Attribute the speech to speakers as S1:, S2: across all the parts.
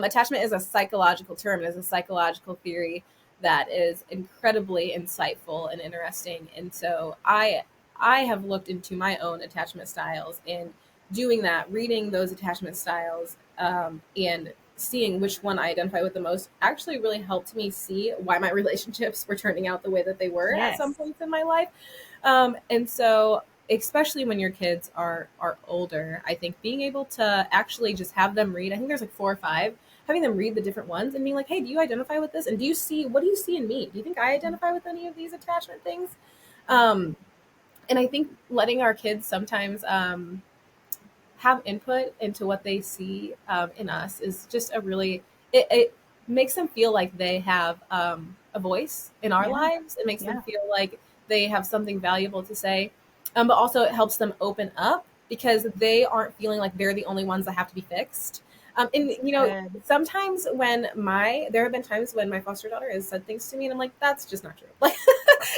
S1: Attachment is a psychological term. It is a psychological theory that is incredibly insightful and interesting. And so I have looked into my own attachment styles, and doing that, reading those attachment styles, and seeing which one I identify with the most actually really helped me see why my relationships were turning out the way that they were at some
S2: Yes.
S1: points in my life. And so, especially when your kids are older, I think being able to actually just have them read, I think there's like 4 or 5, having them read the different ones and being like, hey, do you identify with this? And do you see, what do you see in me? Do you think I identify with any of these attachment things? Um, and I think letting our kids sometimes have input into what they see in us is just a really, it makes them feel like they have a voice in our
S2: Yeah.
S1: lives. It makes them
S2: Yeah.
S1: feel like they have something valuable to say. But also it helps them open up because they aren't feeling like they're the only ones that have to be fixed. And
S2: That's
S1: you know,
S2: good.
S1: sometimes there have been times when my foster daughter has said things to me and I'm like, that's just not true. Like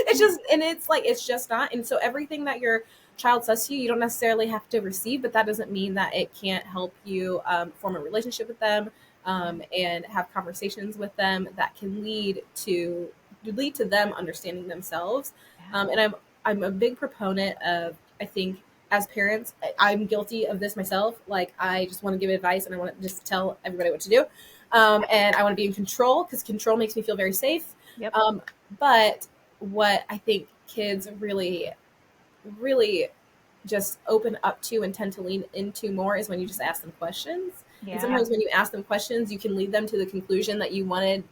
S1: it's just, and it's like, it's just not. And so everything that your child says to you, you don't necessarily have to receive, but that doesn't mean that it can't help you form a relationship with them, and have conversations with them that can lead to them understanding themselves.
S2: Yeah.
S1: And I'm a big proponent of, I think, as parents, I'm guilty of this myself. Like I just want to give advice and I want to just tell everybody what to do, and I want to be in control because control makes me feel very safe.
S2: Yep.
S1: But what I think kids really just open up to and tend to lean into more is when you just ask them questions. And
S2: Yeah.
S1: sometimes when you ask them questions, you can lead them to the conclusion that you wanted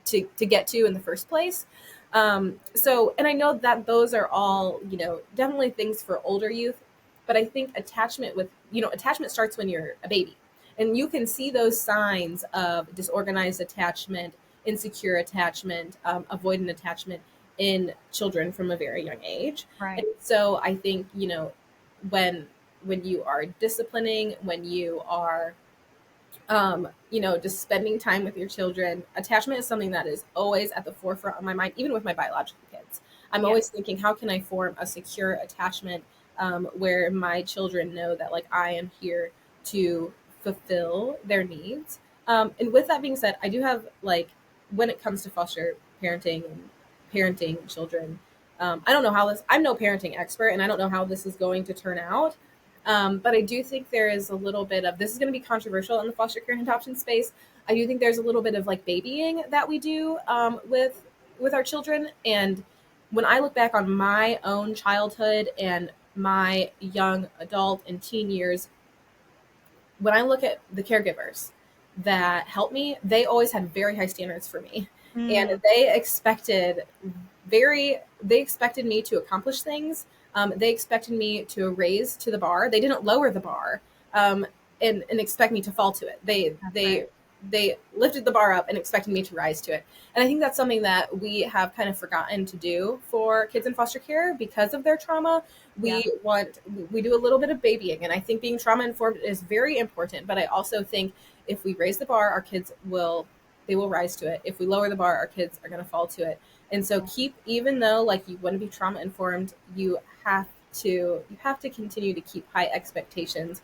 S1: to get to in the first place. So, and I know that those are all, definitely things for older youth, but I think attachment starts when you're a baby. And you can see those signs of disorganized attachment, insecure attachment, avoidant attachment in children from a very young age. And
S2: Right.
S1: so I think, when when you are disciplining, when you are just spending time with your children, attachment is something that is always at the forefront of my mind, even with my biological kids. I'm
S2: Yeah.
S1: always thinking, how can I form a secure attachment, where my children know that like I am here to fulfill their needs. And with that being said, I do have like, when it comes to foster parenting and parenting children, I don't know how this. I'm no parenting expert, and I don't know how this is going to turn out. But I do think there is a little bit of, this is going to be controversial in the foster care and adoption space. I do think there's a little bit of like babying that we do, with our children. And when I look back on my own childhood and my young adult and teen years, when I look at the caregivers that helped me, they always had very high standards for me. And
S2: Mm.
S1: they expected me to accomplish things. They expected me to raise to the bar. They didn't lower the bar, and expect me to fall to it. They
S2: That's
S1: they
S2: right.
S1: they lifted the bar up and expected me to rise to it. And I think that's something that we have kind of forgotten to do for kids in foster care because of their trauma.
S2: Yeah.
S1: We do a little bit of babying, and I think being trauma informed is very important. But I also think if we raise the bar, our kids will rise to it. If we lower the bar, our kids are going to fall to it. And so even though like you want to be trauma informed, you have to continue to keep high expectations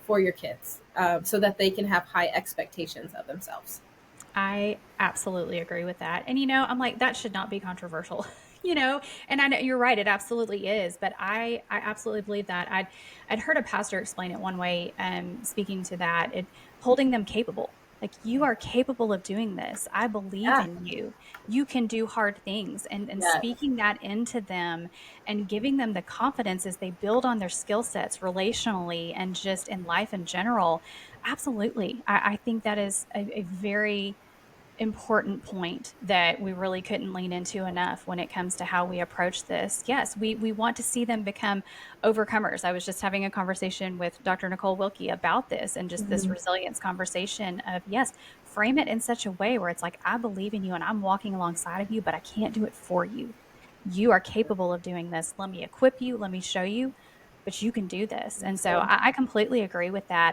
S1: for your kids, so that they can have high expectations of themselves.
S2: I absolutely agree with that. And I'm like, that should not be controversial, and I know you're right, it absolutely is. But I absolutely believe that. I'd heard a pastor explain it one way, speaking to that, holding them capable. Like, you are capable of doing this. I believe
S1: Yeah.
S2: in you. You can do hard things, and
S1: Yes.
S2: speaking that into them and giving them the confidence as they build on their skill sets relationally and just in life in general. Absolutely. I think that is a very important point that we really couldn't lean into enough when it comes to how we approach this. Yes, we want to see them become overcomers. I was just having a conversation with Dr. Nicole Wilkie about this, and just this
S1: Mhm.
S2: resilience conversation of, yes, frame it in such a way where it's like, I believe in you and I'm walking alongside of you, but I can't do it for you. You are capable of doing this. Let me equip you, let me show you, but you can do this. And so I completely agree with that.